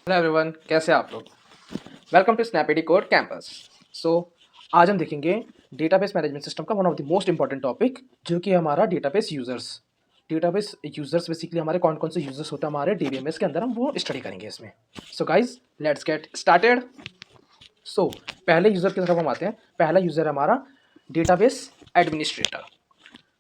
Hello everyone, कैसे हैं आप लोग। Welcome to Snapeady code campus. So आज हम देखेंगे डेटाबेस मैनेजमेंट सिस्टम का one of the most important topic, जो कि हमारा database users. Database users basically हमारे कौन कौन से यूजर्स होते हैं हमारे डीबीएमएस के अंदर, हम वो स्टडी करेंगे इसमें। So guys, let's get started. So पहले यूजर की तरफ हम आते हैं। पहला यूजर है हमारा database administrator.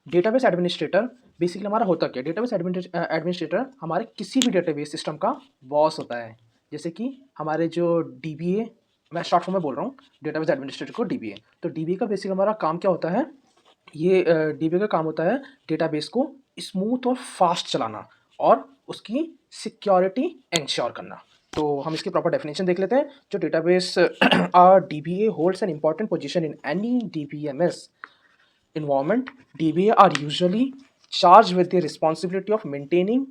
Database administrator basically हमारा होता क्या है? डेटाबेस एडमिनिस्ट्रेटर हमारे किसी भी डेटाबेस सिस्टम का बॉस होता है। जैसे कि हमारे जो डीबीए, मैं शॉर्ट फॉर्म में बोल रहा हूँ, डेटाबेस एडमिनिस्ट्रेटर को डीबीए। तो डीबीए का बेसिकली हमारा काम क्या होता है? ये डीबीए का काम होता है डेटाबेस को स्मूथ और फास्ट चलाना और उसकी सिक्योरिटी इंश्योर करना। तो हम इसकी प्रॉपर डेफिनेशन देख लेते हैं। जो database dBA holds an important position in any DBMS environment. DBA are usually charged with the responsibility of maintaining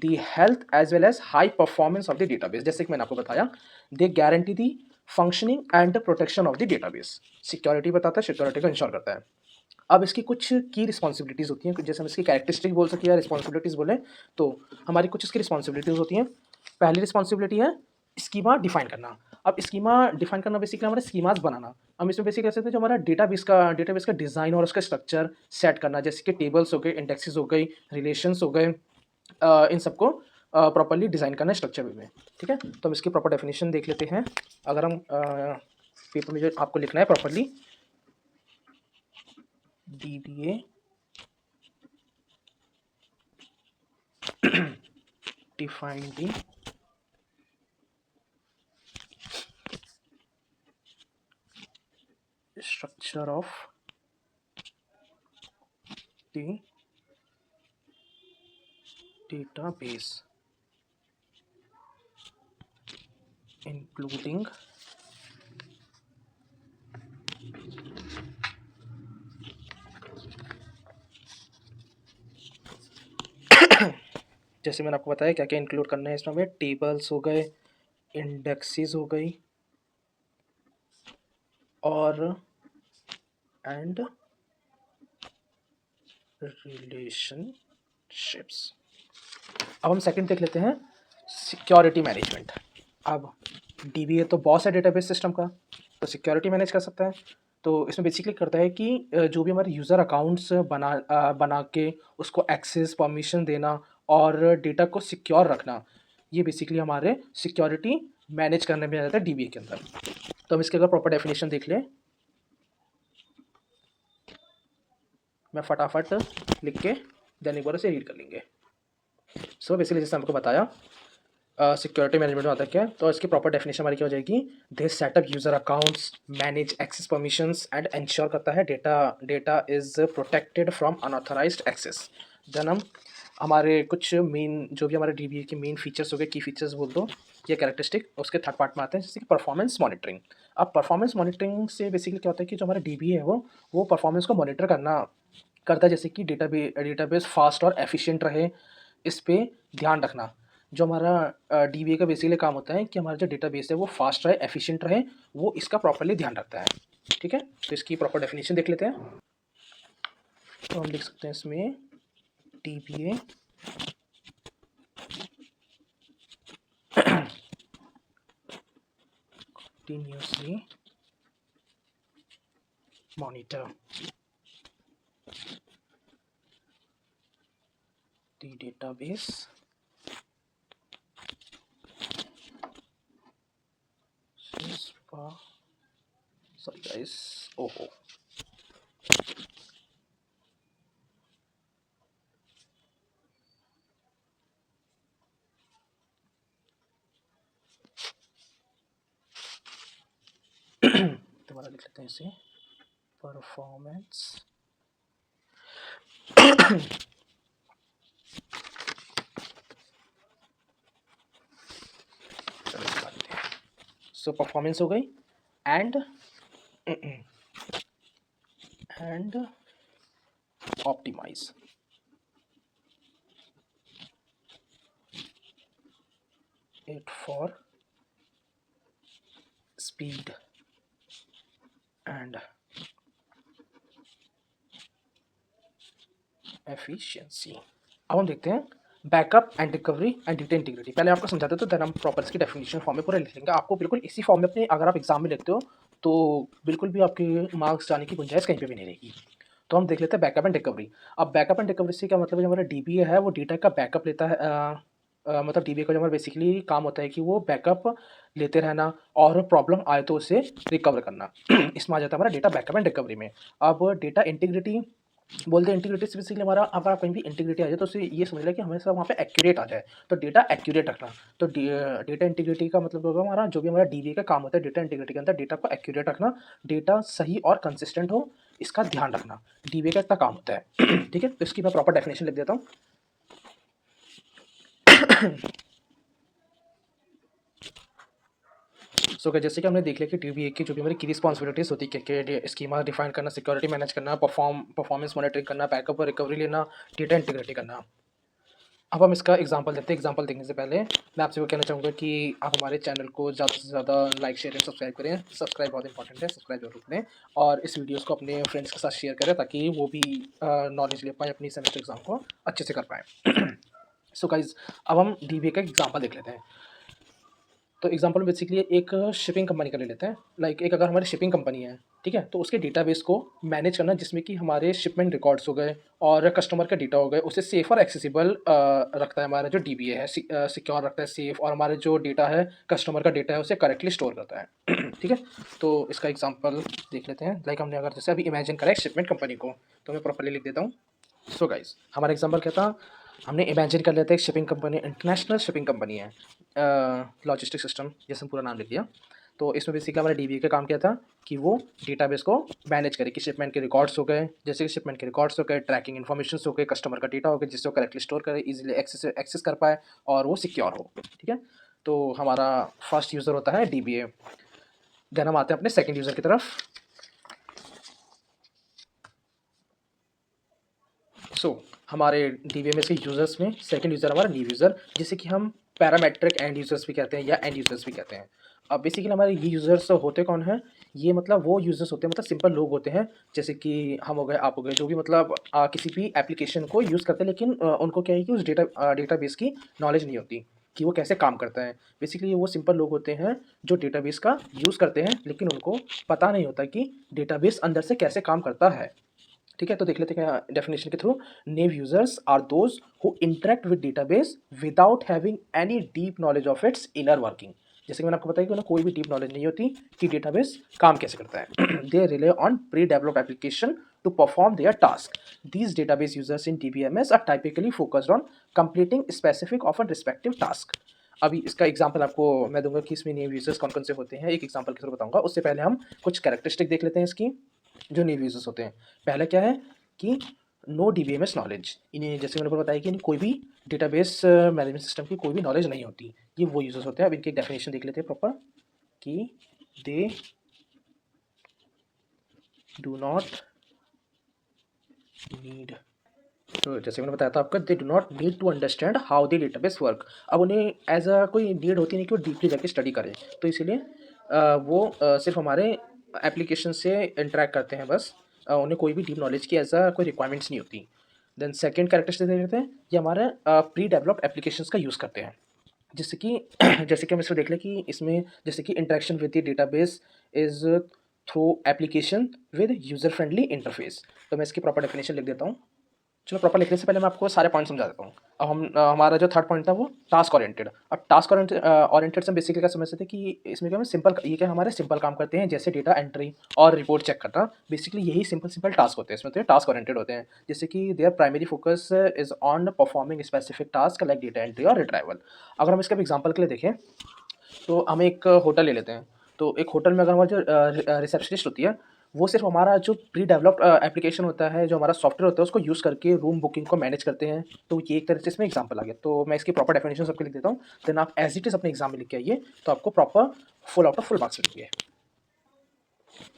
the health as well as high performance of the database. जैसे कि मैंने आपको बताया, they guarantee the functioning and the protection of the database. Security बताता है, security को ensure करता है। अब इसकी कुछ की रिस्पॉन्सिबिलिटीज़ होती हैं, जैसे हम इसकी कैरेक्टरिस्टिक बोल सकते हैं या रिस्पॉन्सिबिलिटीज़ बोलें, तो हमारी कुछ इसकी रिस्पॉन्सिबिलिटीज़ होती हैं। पहली रिस्पॉन्सिबिलिटी है स्कीमा डिफाइन करना। अब स्कीमा डिफाइन करना बेसिकली हमारा स्कीमास बनाना। हम इसमें बेसिकली कह सकते हैं जो हमारा डेटाबेस का डिज़ाइन और उसका स्ट्रक्चर सेट करना, जैसे कि टेबल्स हो गए, इंडेक्सेस हो गई, रिलेशंस हो गए, इन सबको प्रॉपर्ली डिज़ाइन करना स्ट्रक्चर वे में। ठीक है, तो हम इसकी प्रॉपर डेफिनेशन देख लेते हैं। अगर हम पेपर में जो आपको लिखना है properly, DBA define the structure of the database, including जैसे मैंने आपको बताया क्या क्या इंक्लूड करना है इसमें। हमें टेबल्स हो गए, इंडेक्सेस हो गई और एंड रिलेशनशिप्स। अब हम सेकंड देख लेते हैं, सिक्योरिटी मैनेजमेंट। अब डीबीए तो बॉस है डेटाबेस सिस्टम का, तो सिक्योरिटी मैनेज कर सकता है। तो इसमें बेसिकली करता है कि जो भी हमारे यूज़र अकाउंट्स बना के उसको एक्सेस परमिशन देना और डेटा को सिक्योर रखना, ये बेसिकली हमारे सिक्योरिटी मैनेज करने में आ जाता है डीबीए के अंदर। तो हम इसके अगर प्रॉपर डेफिनेशन देख लें, मैं फटाफट लिख के देन एक बार से रीड कर लेंगे। सो बेसिकली जैसे हमको बताया, सिक्योरिटी मैनेजमेंट में आता है क्या, तो इसकी प्रॉपर डेफिनेशन हमारी क्या हो जाएगी? They set up user accounts, manage access permissions and ensure करता है data is protected from unauthorised access. Then हम हमारे कुछ मेन, जो भी हमारे डीबीए के मेन फीचर्स हो गए, की फीचर्स बोल दो या कैरेक्टरिस्टिक, उसके थर्ड पार्ट में आते हैं, जैसे कि परफॉर्मेंस मॉनिटरिंग। अब परफॉर्मेंस मॉनिटरिंग से बेसिकली क्या होता है कि जो हमारा डीबीए है वो परफॉर्मेंस को मॉनिटर करता है, जैसे कि डेटाबेस फास्ट और एफिशिएंट रहे, इस पे ध्यान रखना। जो हमारा डीबीए का बेसिकली काम होता है कि हमारा जो डेटाबेस है वो फास्ट रहे, एफिशिएंट रहे, वो इसका प्रॉपर्ली ध्यान रखता है। ठीक है, तो इसकी प्रॉपर डेफिनेशन देख लेते हैं। तो हम लिख सकते हैं इसमें dBA continuously monitor the database sorry guys, oh दोबारा लिख लेते हैं इसे, परफॉर्मेंस सो परफॉर्मेंस हो गई and optimise it for speed and efficiency। अब हम देखते हैं backup and recovery and data integrity. पहले आपको समझाते तो देन हम प्रॉपर इसकी डेफिनेशन फॉर्म में पूरा लिख लेंगे। आपको बिल्कुल इसी फॉर्म में अपने अगर आप एग्जाम में लिखते हो तो बिल्कुल भी आपके मार्क्स जाने की गुंजाइश कहीं पे भी नहीं रहेगी। तो हम देख लेते हैं बैकअप एंड रिकवरी। अब बैकअप एंड रिकवरी से क्या मतलब है, जो हमारा डीबीए है वो डेटा का बैकअप लेता है। मतलब डीबीए का जो हमारा बेसिकली काम होता है कि वो बैकअप लेते रहना और प्रॉब्लम आए तो उसे रिकवर करना। इसमें आ जाता है हमारा डेटा बैकअप एंड रिकवरी में। अब डेटा इंटीग्रिटी बोलते हैं, इंटीग्रिटी से बेसिकली हमारा अगर आप कहीं भी इंटीग्रिटी आ जाए तो उसे ये समझ लें कि हमेशा वहाँ पे एक्यूरेट आ जाए, तो डेटा एक्यूरेट रखना। तो डेटा इंटीग्रिटी का मतलब होगा हमारा जो भी हमारा डीबीए का काम होता है डेटा इंटीग्रिटी के अंदर डेटा को एक्यूरेट रखना, डेटा सही और कंसिस्टेंट हो इसका ध्यान रखना, डीबीए का इतना काम होता है। ठीक है, तो इसकी मैं प्रॉपर डेफिनेशन लिख देता हूँ। सो जैसे कि हमने देख लिया कि डीबीए की जो भी हमारी की रिस्पॉन्सिबिलिटीज होती है कि स्कीमा डिफाइन करना, सिक्योरिटी मैनेज करना, परफॉर्मेंस मॉनिटरिंग करना, बैकअप और रिकवरी लेना, डेटा इंटीग्रिटी करना। अब हम इसका एग्जांपल देखते हैं। एग्जांपल देखने से पहले मैं आपसे वो कहना चाहूँगा कि आप हमारे चैनल को ज़्यादा से ज़्यादा लाइक शेयर एंड सब्सक्राइब करें। सब्सक्राइब बहुत इंपॉर्टेंट है, सब्सक्राइब जरूर करें और इस वीडियोस को अपने फ्रेंड्स के साथ शेयर करें ताकि वो भी नॉलेज ले पाए, अपनी सेमेस्टर एग्जाम को अच्छे से कर पाएँ। सो गाइज, अब हम डीबीए का एग्जाम्पल देख लेते हैं। तो एग्जांपल बेसिकली एक शिपिंग कंपनी का ले लेते हैं। लाइक एक अगर हमारी शिपिंग कंपनी है, ठीक है, तो उसके डेटाबेस को मैनेज करना जिसमें कि हमारे शिपमेंट रिकॉर्ड्स हो गए और कस्टमर का डेटा हो गए, उसे सेफ और एक्सेसिबल रखता है। हमारा जो डीबीए है सिक्योर रखता है, सेफ, और हमारे जो डेटा है कस्टमर का डेटा है उसे करेक्टली स्टोर करता है। ठीक है, तो इसका एग्जाम्पल देख लेते हैं। लाइक हमने अगर जैसे अभी इमेजिन करा एक शिपमेंट कंपनी को, तो मैं प्रॉपरली लिख देता हूँ। सो गाइस, हमारा एग्जांपल क्या था, हमने इमेजिन कर लेते हैं एक shipping company, international shipping company है, लॉजिस्टिक सिस्टम जैसे पूरा नाम लिख दिया। तो इसमें बेसिकली हमारा डीबीए का काम क्या था कि वो डेटाबेस को मैनेज करे कि शिपमेंट के रिकॉर्ड्स हो गए, जैसे कि शिपमेंट के रिकॉर्ड्स हो गए, ट्रैकिंग इन्फॉर्मेशन हो गए, कस्टमर का डेटा हो गया, जिससे वो करेक्टली स्टोर करे, इजीली एक्सेस कर पाए और वो सिक्योर हो। ठीक है, तो हमारा फर्स्ट यूज़र होता है डीबीए। देन हम आते हैं अपने सेकेंड यूज़र की तरफ। हमारे डीबीएमएस के यूज़र्स में सेकंड यूज़र हमारा न्यू यूज़र, जिसे कि हम पैरामेट्रिक एंड यूज़र्स भी कहते हैं या एंड यूज़र्स भी कहते हैं। अब बेसिकली हमारे ये यूज़र्स होते कौन हैं, ये मतलब वो यूज़र्स होते हैं, मतलब सिंपल लोग होते हैं, जैसे कि हम हो गए, आप हो गए, जो भी मतलब किसी भी एप्लीकेशन को यूज़ करते हैं, लेकिन उनको क्या है कि उस डेटाबेस की नॉलेज नहीं होती कि वो कैसे काम करता है। बेसिकली वो सिंपल लोग होते हैं जो डेटाबेस का यूज़ करते हैं, लेकिन उनको पता नहीं होता कि डेटाबेस अंदर से कैसे काम करता है। ठीक है, तो देख लेते हैं डेफिनेशन के through. Naive users are those who interact with database without having any deep knowledge of its inner working. जैसे कि मैंने आपको बताया कि उन्हें कोई भी डीप नॉलेज नहीं होती कि डेटाबेस काम कैसे करता है। They rely on pre developed application to perform their task. These database users in DBMS are typically focused on completing specific of a respective task. अभी इसका एग्जांपल आपको मैं दूंगा कि इसमें नेव यूजर्स कौन कौन से होते हैं, एक एग्जांपल के थ्रू बताऊंगा। उससे पहले हम कुछ कैरेक्टरिस्टिक देख लेते हैं इसकी, जो न्यू यूजर्स होते हैं। पहला क्या है कि नो डीबीएमएस नॉलेज, इन्हें जैसे मैंने बताया कि इन्हें कोई भी डेटाबेस मैनेजमेंट सिस्टम की कोई भी नॉलेज नहीं होती, ये वो यूजर्स होते हैं। अब इनकी डेफिनेशन देख लेते हैं प्रॉपर कि दे डू नॉट नीड, तो जैसे मैंने बताया था आपका, they do not need to understand how the database work. अब उन्हें एज अ कोई नीड होती नहीं कि वो डीपली जाके स्टडी करें, तो इसीलिए वो सिर्फ हमारे एप्लीकेशन से इंटरेक्ट करते हैं बस। उन्हें कोई भी डीप नॉलेज की एज अ कोई रिक्वायरमेंट्स नहीं होती। देन सेकेंड कैरेक्टरिस्टिक देख लेते हैं, ये हमारे प्री डेवलप्ड एप्लीकेशंस का यूज़ करते हैं, जैसे कि जैसे कि हम इसमें देख लें कि इसमें जैसे कि interaction with the database is through application with user friendly interface. तो मैं इसकी प्रॉपर डेफिनेशन लिख देता हूँ। चलो, प्रॉपर लिखने से पहले मैं आपको सारे पॉइंट समझा देता हूँ। अब हम हमारा जो थर्ड पॉइंट था वो टास्क ओरिएंटेड। अब टास्क ओरिएंटेड से बेसिकली क्या समझते थे कि इसमें क्या हम सिंपल, ये क्या हमारे सिंपल काम करते हैं, जैसे डेटा एंट्री और रिपोर्ट चेक करना। बेसिकली यही सिंपल सिंपल टास्क होते हैं इसमें, तो ये टास्क ओरिएंटेड होते हैं। जैसे कि there primary focus is on performing specific task like data entry और रिट्राइवल। अगर हम इसका एग्जाम्पल के लिए देखें तो हम एक होटल ले लेते हैं। तो एक होटल में अगर हमारी जो रिसेप्शनिस्ट होती है, वो सिर्फ हमारा जो प्री डेवलप्ड एप्लीकेशन होता है, जो हमारा सॉफ्टवेयर होता है, उसको यूज़ करके रूम बुकिंग को मैनेज करते हैं। तो ये एक तरह से इसमें एग्जांपल आ गया। तो मैं इसकी प्रॉपर डेफिनेशन सबके लिख देता हूँ, देन आप एज इट इज़ अपने एग्जाम में लिख के आइए, तो आपको proper full out of full marks मिलेंगे।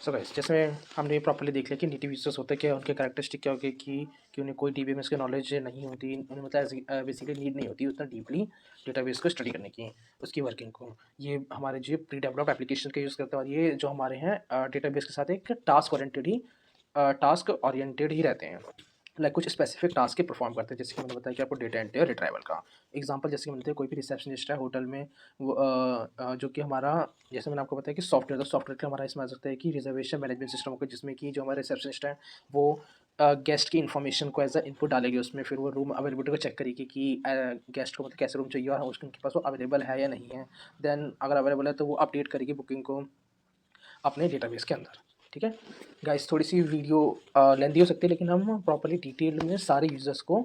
सो गाइस, जैसे हमने प्रॉपर्ली देख लिया कि नेटिव यूजर्स होते क्या, उनके कैरेक्टरिस्टिक क्या हो गए कि उन्हें कोई डीबीएमएस की नॉलेज नहीं होती, उन्हें मतलब बेसिकली नीड नहीं होती उतना डीपली डेटाबेस को स्टडी करने की, उसकी वर्किंग को। ये हमारे जो प्री डेवलप्ड एप्लीकेशन का यूज़ करते हैं, और ये जो हमारे हैं डेटाबेस के साथ एक टास्क ओरिएंटेड ही रहते हैं। लाइक कुछ स्पेसिफिक टास्क के परफॉर्म करते हैं, जैसे कि मैंने बताया कि आपको डेटा एंट्री और रिट्राइवल का एग्जांपल जैसे कि मैंने बताया, कोई भी रिसेप्शनिस्ट है होटल में, वो जो कि हमारा, जैसे मैंने आपको बताया कि सॉफ्टवेयर, तो सॉफ्टवेयर का हमारा इसमें आ सकता है कि रिजर्वेशन मैनेजमेंट सिस्टम होगा, जिसमें कि जो हमारे रिसेप्शनिस्ट है वो गेस्ट की इन्फॉर्मेशन को एज अ इनपुट डालेगी उसमें, फिर वो रूम अवेलेबिलिटी को चेक करेगी कि गेस्ट को मतलब कैसे रूम चाहिए और उसके उनके पास वो अवेलेबल है या नहीं है। देन अगर अवेलेबल है तो वो अपडेट करेगी बुकिंग को अपने डेटाबेस के अंदर। ठीक है गाइस, थोड़ी सी वीडियो लेंदी हो सकती है, लेकिन हम प्रॉपर्ली डिटेल में सारे यूजर्स को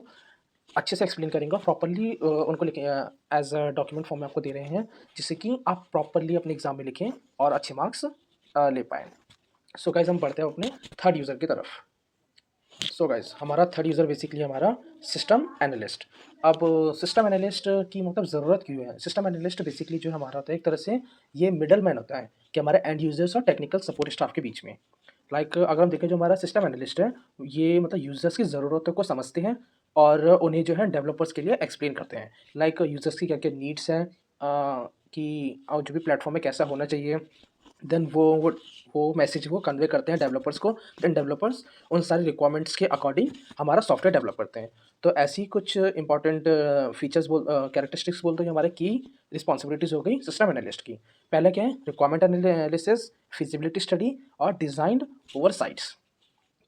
अच्छे से एक्सप्लेन करेंगे और प्रॉपर्ली उनको लिखें एज अ डॉक्यूमेंट फॉर्म में आपको दे रहे हैं, जिससे कि आप प्रॉपर्ली अपने एग्जाम में लिखें और अच्छे मार्क्स ले पाएँ। सो गाइस, हम बढ़ते हैं अपने थर्ड यूज़र की तरफ। सो गाइस, हमारा थर्ड यूज़र बेसिकली हमारा सिस्टम एनालिस्ट। अब सिस्टम एनालिस्ट की मतलब ज़रूरत क्यों है? सिस्टम एनालिस्ट बेसिकली जो हमारा होता है, एक तरह से ये मिडल मैन होता है कि हमारे एंड यूजर्स और टेक्निकल सपोर्ट स्टाफ के बीच में। अगर हम देखें, जो हमारा सिस्टम एनालिस्ट है, ये मतलब यूजर्स की ज़रूरतों को समझते हैं और उन्हें जो है डेवलपर्स के लिए एक्सप्लेन करते हैं। यूजर्स की क्या-क्या नीड्स हैं, कि जो भी प्लेटफ़ॉर्म है कैसा होना चाहिए। देन वो मैसेज वो कन्वे करते हैं डेवलपर्स को। देन डेवलपर्स उन सारी रिक्वायरमेंट्स के अकॉर्डिंग हमारा सॉफ्टवेयर डेवलप करते हैं। तो ऐसी कुछ इंपॉर्टेंट कैरेक्टरिस्टिक्स बोल दो, ये हमारे की रिस्पॉन्सिबिलिटीज़ हो गई सिस्टम एनालिस्ट की। पहले क्या है, रिक्वायरमेंट एनालिसिस, फिजिबिलिटी स्टडी और डिज़ाइन ओवरसाइट्स।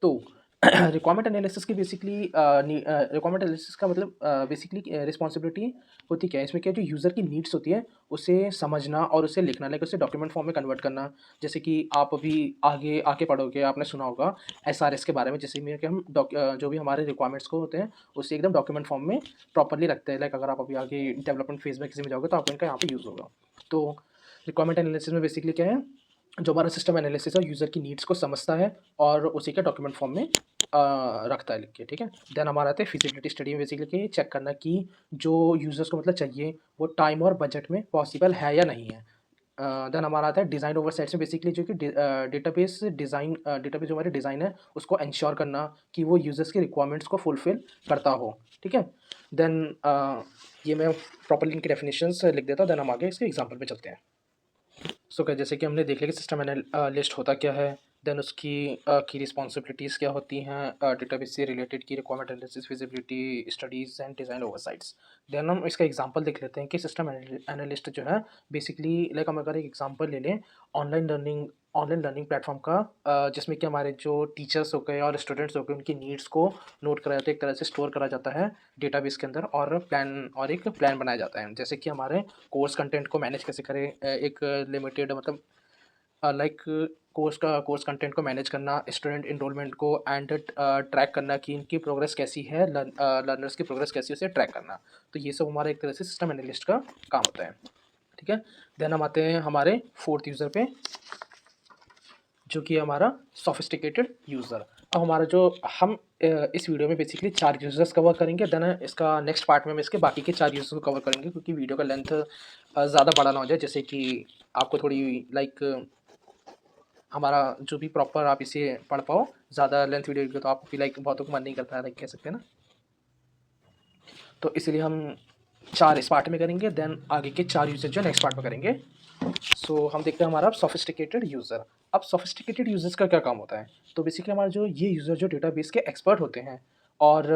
तो रिक्वायरमेंट एनालिसिस की बेसिकली रिक्वायरमेंट एनालिसिस का मतलब बेसिकली रिस्पॉन्सिबिलिटी होती क्या है, इसमें क्या है, जो यूज़र की नीड्स होती है उसे समझना और उसे लिखना, लाइक उसे डॉक्यूमेंट फॉर्म में कन्वर्ट करना। जैसे कि आप अभी आगे आके पढ़ोगे, आपने सुना होगा एसआरएस के बारे में, जैसे में कि हम जो भी हमारे रिक्वायरमेंट्स को होते हैं उसे एकदम डॉक्यूमेंट फॉर्म में प्रॉपरली रखते हैं। लाइक अगर आप अभी आगे डेवलपमेंट फेज में किसी में जाओगे तो आपको इनका यहाँ पे यूज़ होगा। तो रिक्वायरमेंट एनालिसिस में बेसिकली क्या है, जो हमारा सिस्टम एनालिसिस है, यूज़र की नीड्स को समझता है और उसी के डॉक्यूमेंट फॉर्म में रखता है लिख के। ठीक है, देन हमारा आता है फिजिबिलिटी स्टडी में बेसिकली चेक करना कि जो यूज़र्स को मतलब चाहिए वो टाइम और बजट में पॉसिबल है या नहीं है। देन हमारा आता है डिज़ाइन ओवरसाइट्स में, बेसिकली जो कि डेटाबेस जो हमारी डिज़ाइन है उसको इंश्योर करना कि वो यूज़र्स की रिक्वायरमेंट्स को फुलफिल करता हो। ठीक है, देन ये मैं प्रॉपर्ली इनकी डेफिनेशंस लिख देता हूँ, देन हम आगे इसके एग्जाम्पल पे चलते हैं। सो क्या, जैसे कि हमने देख लिया कि सिस्टम एनालिस्ट होता क्या है, देन उसकी की रिस्पॉन्सिबिलिटीज़ क्या होती हैं, डेटाबेस से रिलेटेड की requirement analysis, feasibility studies and design oversights. Then हम इसका एग्जांपल देख लेते हैं कि सिस्टम एनालिस्ट जो है बेसिकली, लाइक हम अगर एक एग्जांपल ले लें ऑनलाइन लर्निंग प्लेटफॉर्म का, जिसमें कि हमारे जो टीचर्स हो गए और स्टूडेंट्स हो गए उनकी नीड्स को नोट करा जाता है, एक तरह से स्टोर करा जाता है डेटाबेस के अंदर, और एक प्लान बनाया जाता है, जैसे कि हमारे कोर्स कंटेंट को मैनेज कैसे करें, एक लिमिटेड मतलब लाइक कोर्स कंटेंट को मैनेज करना, स्टूडेंट इनरोलमेंट को एंड ट्रैक करना कि इनकी प्रोग्रेस कैसी है, लर्नर्स की प्रोग्रेस कैसी है उसे ट्रैक करना। तो ये सब हमारा एक तरह से सिस्टम एनालिस्ट का काम होता है। ठीक है, देन हम आते हैं हमारे फोर्थ यूज़र पे, जो कि हमारा सोफिस्टिकेटेड यूज़र। अब हमारा जो हम इस वीडियो में बेसिकली 4 यूज़र्स कवर करेंगे, देन इसका नेक्स्ट पार्ट में हम इसके बाकी के 4 यूज़र्स को कवर करेंगे, क्योंकि वीडियो का लेंथ ज़्यादा बड़ा ना हो जाए, जैसे कि आपको थोड़ी लाइक हमारा जो भी प्रॉपर आप इसे पढ़ पाओ। ज़्यादा लेंथ वीडियो तो आप भी लाइक बहुतों को मन नहीं करता है, लाइक कह सकते हैं ना। तो इसीलिए हम 4 इस पार्ट में करेंगे, देन आगे के 4 यूज़र जो नेक्स्ट पार्ट में करेंगे। सो हम देखते हैं हमारा सोफिस्टिकेटेड यूज़र। अब सोफिस्टिकेटेड यूज़र्स का क्या काम होता है? तो बेसिकली हमारा जो ये यूज़र जो डेटाबेस के एक्सपर्ट होते हैं और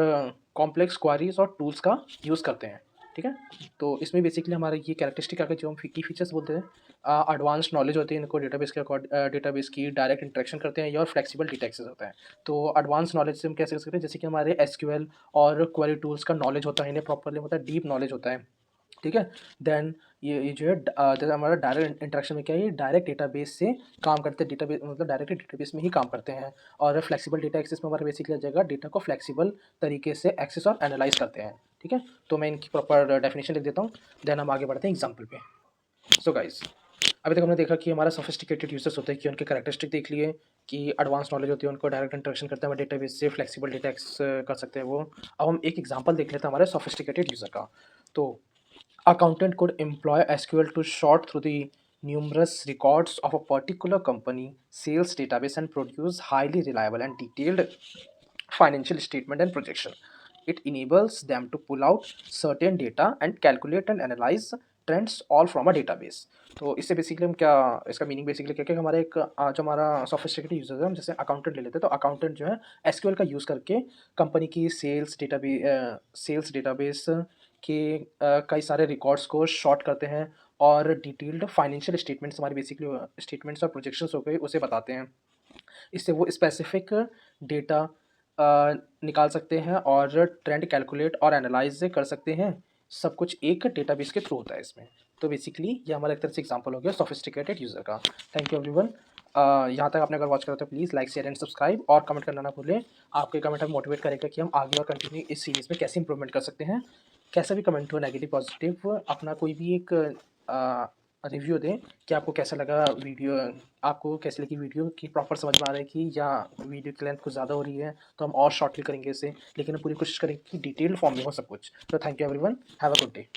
कॉम्प्लेक्स क्वेरीज और टूल्स का यूज़ करते हैं। ठीक है, तो इसमें बेसिकली हमारा ये कैरेक्टरिस्टिक आगे जो हम की फीचर्स बोलते हैं, एडवांस नॉलेज होती है इनको डेटाबेस की, डायरेक्ट इंटरेक्शन करते हैं, ये और फ्लेक्सिबल डेटा एक्सेस होता है। तो एडवांस नॉलेज से हम कैसे कर सकते हैं, जैसे कि हमारे एसक्यूएल और क्वेरी टूल्स का नॉलेज होता है, इन्हें प्रॉपर्ली मतलब डीप नॉलेज होता है। ठीक है, देन ये जो है जैसे हमारा डायरेक्ट इंटरेक्शन में क्या है, ये डायरेक्ट डेटाबेस से काम करते हैं, डेटाबेस मतलब डायरेक्ट डेटाबेस में ही काम करते हैं। और फ्लेक्सिबल डेटा एक्सेस में हमारा बेसिकली आ जाएगा, डेटा को फ्लेक्सिबल तरीके से एक्सेस और एनालाइज करते हैं। ठीक है, तो मैं इनकी प्रॉपर डेफिनेशन लिख देता हूँ, देन हम आगे बढ़ते हैं एग्जाम्पल पे। सो गाइस, अभी तक हमने देखा कि हमारा सोफिस्टिकेटेड यूजर्स होते हैं, कि उनके कैरेक्टरिस्टिक देख लिए कि एडवांस नॉलेज होती है, उनको डायरेक्ट इंटरेक्शन करते हैं हमारे डेटाबेस से, फ्लेक्सिबल डेटा एक्सेस कर सकते हैं वो। अब हम एक एग्जांपल देख लेते हैं हमारे सोफिस्टिकेटेड यूजर का। तो accountant could employ SQL to sort through the numerous records of a particular company sales database and produce highly reliable and detailed financial statement and projection. It enables them to pull out certain data and calculate and analyze trends all from a database. तो इससे basically हम क्या, इसका meaning basically क्या है कि हमारा एक जो हमारा सोफिस्टिकेटेड यूजर्स है, हम जैसे अकाउंटेंट ले लेते हैं, तो अकाउंटेंट जो है एसक्यूएल का यूज़ करके कंपनी की सेल्स डेटाबेस के कई सारे रिकॉर्ड्स को शॉर्ट करते हैं और डिटेल्ड फाइनेंशियल स्टेटमेंट्स, हमारी बेसिकली स्टेटमेंट्स और प्रोजेक्शंस हो गए, उसे बताते हैं। इससे वो स्पेसिफिक डेटा निकाल सकते हैं और ट्रेंड कैलकुलेट और एनालाइज कर सकते हैं। सब कुछ एक डेटाबेस के थ्रू होता है इसमें। तो बेसिकली ये हमारा एक तरह से एग्जांपल हो गया सोफिस्टिकेटेड यूज़र का। Thank you everyone. यहाँ तक आपने अगर वॉच करा तो please like share and subscribe और कमेंट करना ना भूलें। आपके कमेंट हमें मोटिवेट करेगा कि हम आगे और कंटिन्यू इस सीरीज़ में कैसे इंप्रूवमेंट कर सकते हैं। कैसा भी कमेंट हो, नेगेटिव पॉजिटिव, अपना कोई भी एक रिव्यू दें कि आपको कैसा लगा वीडियो, आपको कैसी लगी वीडियो, कि प्रॉपर समझ में आ रहा है कि या वीडियो की लेंथ कुछ ज़्यादा हो रही है, तो हम और शॉर्टली करेंगे इसे, लेकिन हम पूरी कोशिश करेंगे कि डिटेल्ड फॉर्म में हो सब कुछ। तो thank you everyone, have a good day.